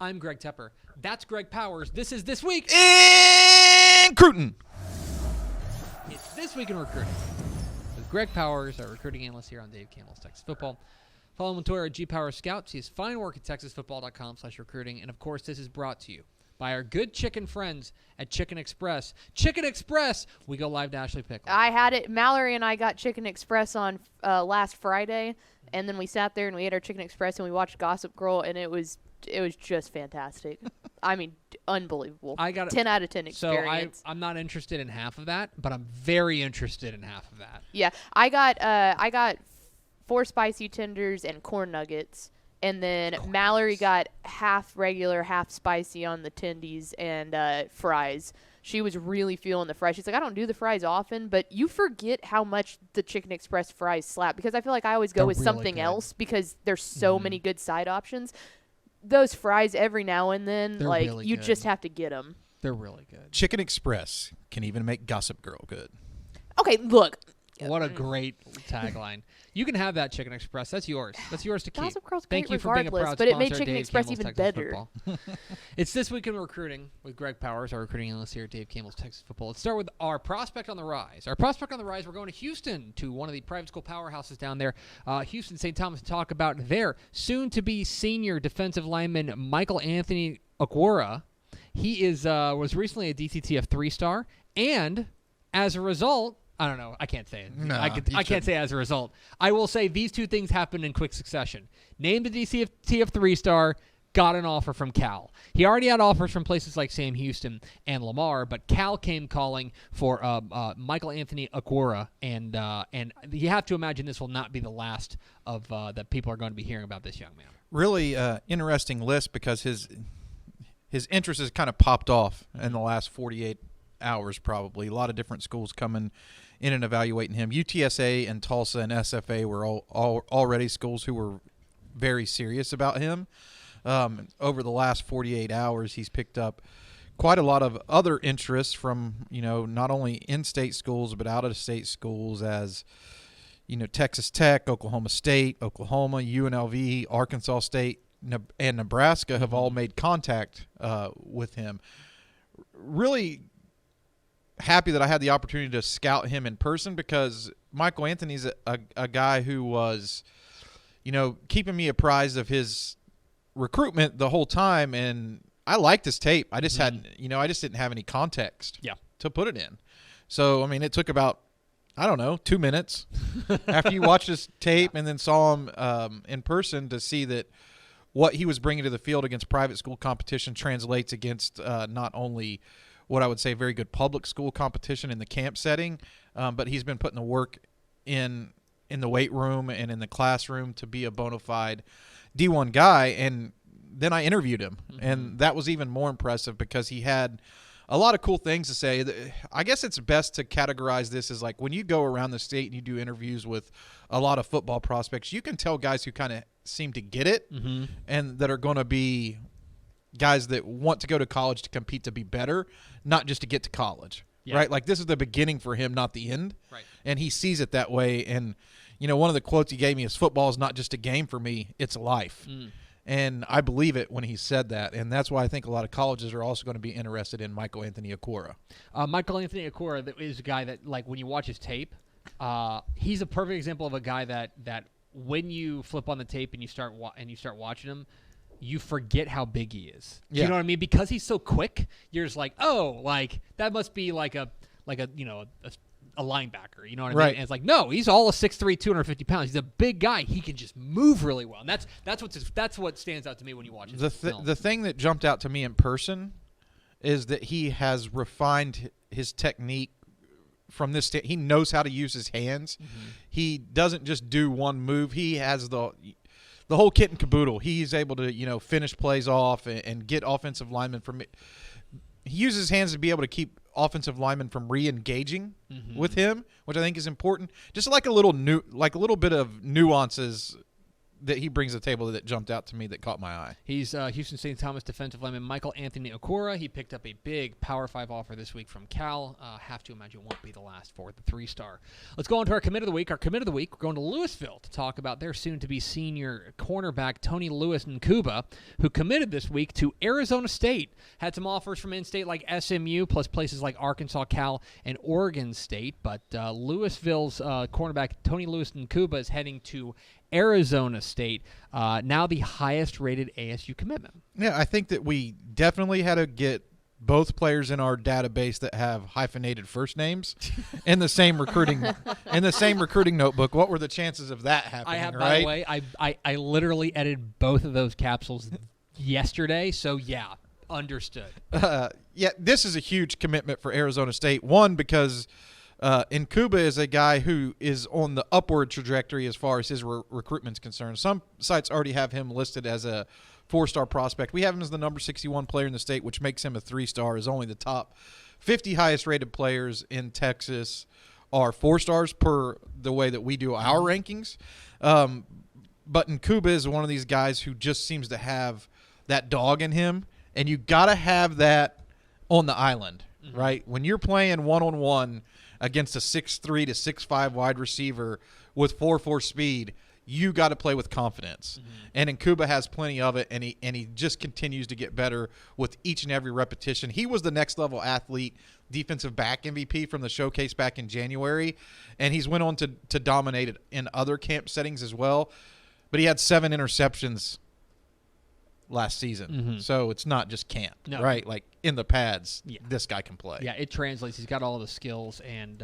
I'm Greg Tepper. That's Greg Powers. This is This Week in Cruton. It's This Week in Recruiting with Greg Powers, our recruiting analyst here on Dave Campbell's Texas Football. Follow him on Twitter at GPowersScouts. He has fine work at TexasFootball.com/recruiting. And, of course, this is brought to you by our good chicken friends at Chicken Express. Chicken Express! We go live to Ashley Pickle. I had it. Mallory and I got Chicken Express on last Friday, and then we sat there and we ate our Chicken Express and we watched Gossip Girl, and it was just fantastic. I mean, unbelievable. I got 10 out of 10 experience. So I'm not interested in half of that, but I'm very interested in half of that. Yeah, I got 4 spicy tenders and corn nuggets, and then Mallory got half regular, half spicy on the tendies and fries. She was really feeling the fries. She's like, I don't do the fries often, but you forget how much the Chicken Express fries slap, because I feel like I always go with really something good. else because there's so many good side options. Those fries every now and then, They're like really you good. just have to get them. They're really good. Chicken Express can even make Gossip Girl good. Okay, look. What a great tagline. You can have that Chicken Express. That's yours. That's yours to keep. Gossip Girl's Thank great you for being a regardless, proud but it made sponsor of Chicken Dave Express Campbell's even Texas better. Football. It's This Week in Recruiting with Greg Powers, our recruiting analyst here at Dave Campbell's Texas Football. Let's start with our prospect on the rise. Our prospect on the rise, we're going to Houston, to one of the private school powerhouses down there, Houston St. Thomas, to talk about their soon-to-be senior defensive lineman, Michael Anthony Okwara. He was recently a DCTF 3-star, and as a result, I don't know. I can't say it. No, I can't say as a result. I will say these two things happened in quick succession. Named a DCTF 3-star, got an offer from Cal. He already had offers from places like Sam Houston and Lamar, but Cal came calling for Michael Anthony Okwara, and you have to imagine this will not be the last of that people are going to be hearing about this young man. Really interesting list because his interest has kind of popped off in the last 48 hours probably. A lot of different schools coming in and evaluating him. UTSA and Tulsa and SFA were all already schools who were very serious about him. Over the last 48 hours, he's picked up quite a lot of other interests from, not only in-state schools but out-of-state schools as, Texas Tech, Oklahoma State, Oklahoma, UNLV, Arkansas State, and Nebraska have all made contact with him. Really happy that I had the opportunity to scout him in person because Michael Anthony's a guy who was, keeping me apprised of his recruitment the whole time, and I liked his tape. I just hadn't, I just didn't have any context to put it in. So, I mean, it took about, 2 minutes after you watched his tape and then saw him in person to see that what he was bringing to the field against private school competition translates against not only what I would say very good public school competition in the camp setting, but he's been putting the work in the weight room and in the classroom to be a bona fide D1 guy. And then I interviewed him, and that was even more impressive because he had a lot of cool things to say. I guess it's best to categorize this as like when you go around the state and you do interviews with a lot of football prospects, you can tell guys who kind of seem to get it and that are going to be guys that want to go to college to compete to be better, not just to get to college, right? Like this is the beginning for him, not the end. Right. And he sees it that way. And, one of the quotes he gave me is football is not just a game for me, it's life. And I believe it when he said that. And that's why I think a lot of colleges are also going to be interested in Michael Anthony Okwara. Michael Anthony Okwara is a guy that, like, when you watch his tape, he's a perfect example of a guy that when you flip on the tape and you start watching him, you forget how big he is. Do you know what I mean? Because he's so quick, you're just like, oh, like that must be like a linebacker. You know what I mean? And it's like, no, he's all a 6'3", 250 pounds. He's a big guy. He can just move really well. And that's what stands out to me when you watch his film. The thing that jumped out to me in person is that he has refined his technique from this. He knows how to use his hands. He doesn't just do one move. He has the whole kit and caboodle. He's able to, finish plays off and get offensive linemen from it. He uses his hands to be able to keep offensive linemen from re-engaging with him, which I think is important. Just like a little bit of nuances that he brings to the table that jumped out to me that caught my eye. He's Houston St. Thomas defensive lineman Michael Anthony Okura. He picked up a big Power 5 offer this week from Cal. Have to imagine it won't be the last for the 3-star. Let's go on to our commit of the week. Our commit of the week, we're going to Louisville to talk about their soon-to-be senior cornerback Tony Lewis Nkuba, who committed this week to Arizona State. Had some offers from in-state like SMU, plus places like Arkansas, Cal, and Oregon State. But Louisville's cornerback Tony Lewis Nkuba is heading to Arizona State, now the highest-rated ASU commitment. Yeah, I think that we definitely had to get both players in our database that have hyphenated first names in the same recruiting notebook. What were the chances of that happening? I have, right? by the way, I literally edited both of those capsules yesterday, so yeah, understood. Yeah, this is a huge commitment for Arizona State. One, because Nkuba is a guy who is on the upward trajectory as far as his recruitment's concerned. Some sites already have him listed as a 4-star prospect. We have him as the number 61 player in the state, which makes him a 3-star. Is only the top 50 highest rated players in Texas are 4-stars per the way that we do our rankings. But Nkuba is one of these guys who just seems to have that dog in him, and you got to have that on the island, right? When you're playing one-on-one against a 6'3 to 6'5 wide receiver with 4.4 speed, you got to play with confidence. And Nkuba has plenty of it, and he just continues to get better with each and every repetition. He was the next level athlete, defensive back MVP from the showcase back in January, and he's went on to dominate it in other camp settings as well. But he had 7 interceptions last season. So it's not just camp, right? Like in the pads, this guy can play. Yeah, it translates. He's got all the skills, and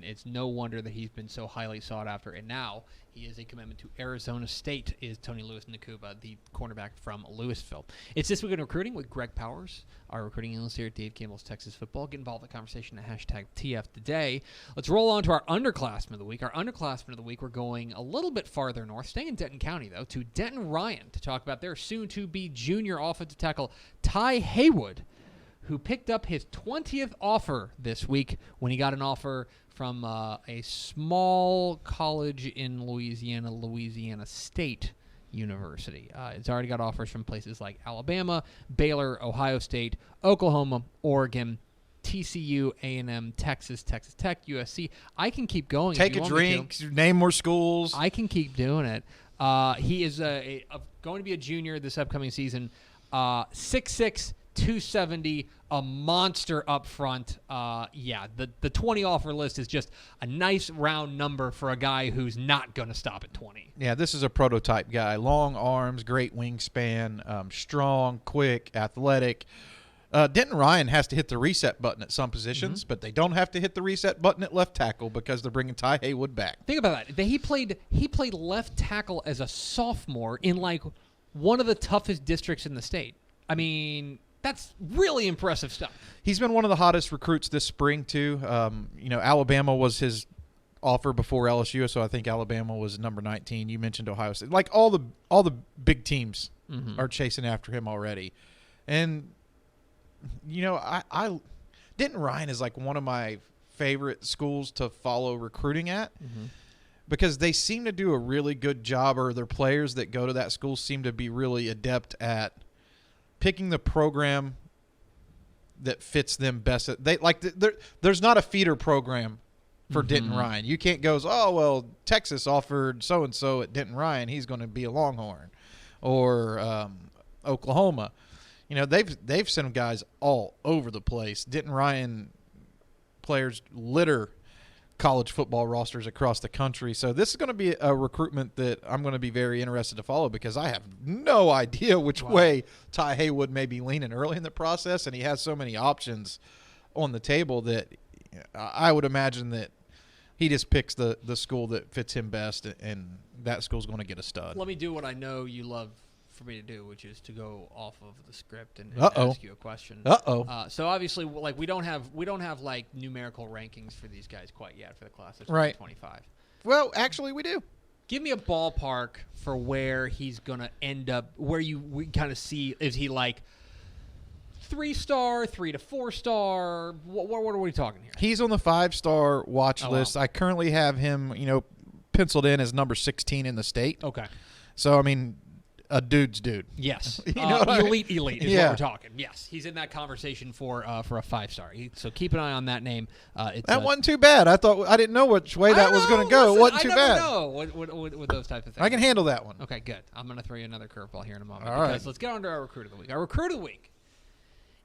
it's no wonder that he's been so highly sought after. And now he is a commitment to Arizona State, is Tony Lewis Nkuba, the cornerback from Louisville. It's This Week in Recruiting with Greg Powers, our recruiting analyst here at Dave Campbell's Texas Football. Get involved in the conversation at hashtag TF Today. Let's roll on to our underclassmen of the week. Our underclassmen of the week, we're going a little bit farther north, staying in Denton County, though, to Denton Ryan to talk about their soon-to-be junior offensive tackle, Ty Haywood, who picked up his 20th offer this week when he got an offer from a small college in Louisiana State University. It's already got offers from places like Alabama, Baylor, Ohio State, Oklahoma, Oregon, TCU, A&M, Texas, Texas Tech, USC. I can keep going. Take a drink, name more schools. I can keep doing it. He is going to be a junior this upcoming season. 6'6", 270, a monster up front. The 20 offer list is just a nice round number for a guy who's not going to stop at 20. Yeah, this is a prototype guy. Long arms, great wingspan, strong, quick, athletic. Denton Ryan has to hit the reset button at some positions, but they don't have to hit the reset button at left tackle because they're bringing Ty Haywood back. Think about that. He played left tackle as a sophomore in like one of the toughest districts in the state. I mean, that's really impressive stuff. He's been one of the hottest recruits this spring too. Alabama was his offer before LSU, so I think Alabama was number 19. You mentioned Ohio State. Like all the big teams are chasing after him already. And I Denton Ryan is like one of my favorite schools to follow recruiting at because they seem to do a really good job, or their players that go to that school seem to be really adept at picking the program that fits them best. There's not a feeder program for Denton Ryan. You can't go, Texas offered so-and-so at Denton Ryan. He's going to be a Longhorn. Or Oklahoma. They've sent guys all over the place. Denton Ryan players litter college football rosters across the country. So this is going to be a recruitment that I'm going to be very interested to follow because I have no idea which way Ty Haywood may be leaning early in the process, and he has so many options on the table that I would imagine that he just picks the school that fits him best, and that school's going to get a stud. Let me do what I know you love for me to do, which is to go off of the script and ask you a question. So obviously, like we don't have like numerical rankings for these guys quite yet for the class of 2025. Well, actually, we do. Give me a ballpark for where he's gonna end up. Where we kind of see, is he like 3-star, 3 to 4-star? What are we talking here? He's on the 5-star watch list. Wow. I currently have him, penciled in as number 16 in the state. Okay. So I mean, a dude's dude. Yes, You know what I mean? elite is what Yeah. we're talking. Yes, he's in that conversation for a 5-star. So keep an eye on that name. It's That wasn't too bad. I didn't know which way that was going to go. It wasn't too I bad. never know with those type of things. I can handle that one. Okay, good. I'm going to throw you another curveball here in a moment. All right. Because let's get on to our recruit of the week. Our recruit of the week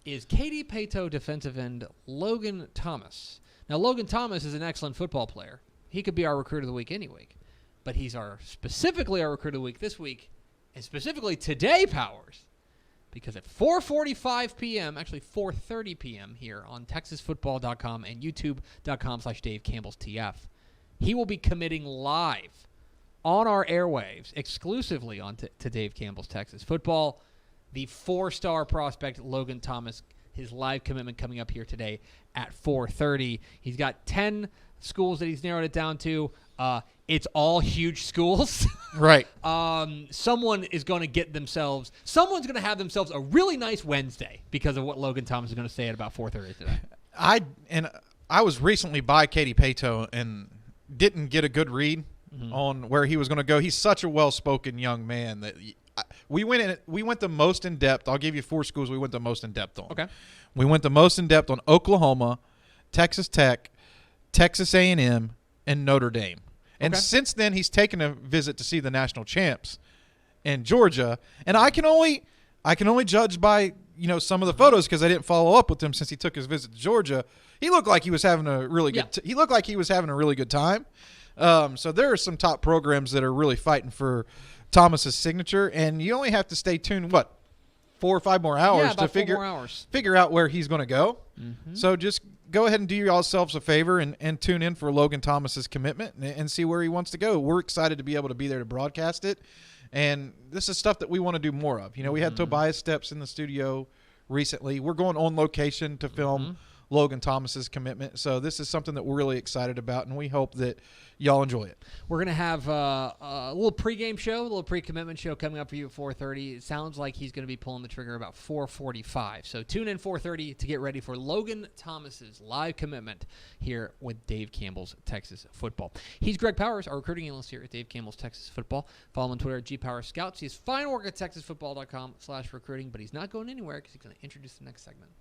is Katy Paetow defensive end Logan Thomas. Now, Logan Thomas is an excellent football player. He could be our recruit of the week any week. But he's specifically our recruit of the week this week, and specifically today, Powers, because at 4:45 p.m., actually 4:30 p.m. here on TexasFootball.com and YouTube.com/Dave Campbell's TF, he will be committing live on our airwaves, exclusively on to Dave Campbell's Texas Football. The 4-star prospect Logan Thomas, his live commitment coming up here today at 4:30. He's got 10 schools that he's narrowed it down to. It's all huge schools. Right. Someone's going to have themselves a really nice Wednesday because of what Logan Thomas is going to say at about 4:30 today. I was recently by Katy Paetow and didn't get a good read on where he was going to go. He's such a well-spoken young man that we went the most in depth. I'll give you 4 schools we went the most in depth on. Okay. We went the most in depth on Oklahoma, Texas Tech, Texas A&M, and Notre Dame. And Okay. since then, he's taken a visit to see the national champs in Georgia. And I can only judge by some of the photos because I didn't follow up with him since he took his visit to Georgia. He looked like he was having a really good. Yeah. He looked like he was having a really good time. So there are some top programs that are really fighting for Thomas's signature, and you only have to stay tuned. 4 or 5 more hours Yeah, to about 4 figure more hours. figure out where he's going to go. Mm-hmm. So just go ahead and do yourselves a favor and tune in for Logan Thomas's commitment and see where he wants to go. We're excited to be able to be there to broadcast it. And this is stuff that we want to do more of. We had Tobias Steps in the studio recently. We're going on location to film Logan Thomas's commitment. So this is something that we're really excited about, and we hope that y'all enjoy it. We're going to have a little pregame show, a little pre-commitment show coming up for you at 4:30. It sounds like he's going to be pulling the trigger about 4:45. So tune in 4:30 to get ready for Logan Thomas's live commitment here with Dave Campbell's Texas Football. He's Greg Powers, our recruiting analyst here at Dave Campbell's Texas Football. Follow him on Twitter at GPowersScouts. He has fine work at TexasFootball.com/recruiting, but he's not going anywhere because he's going to introduce the next segment.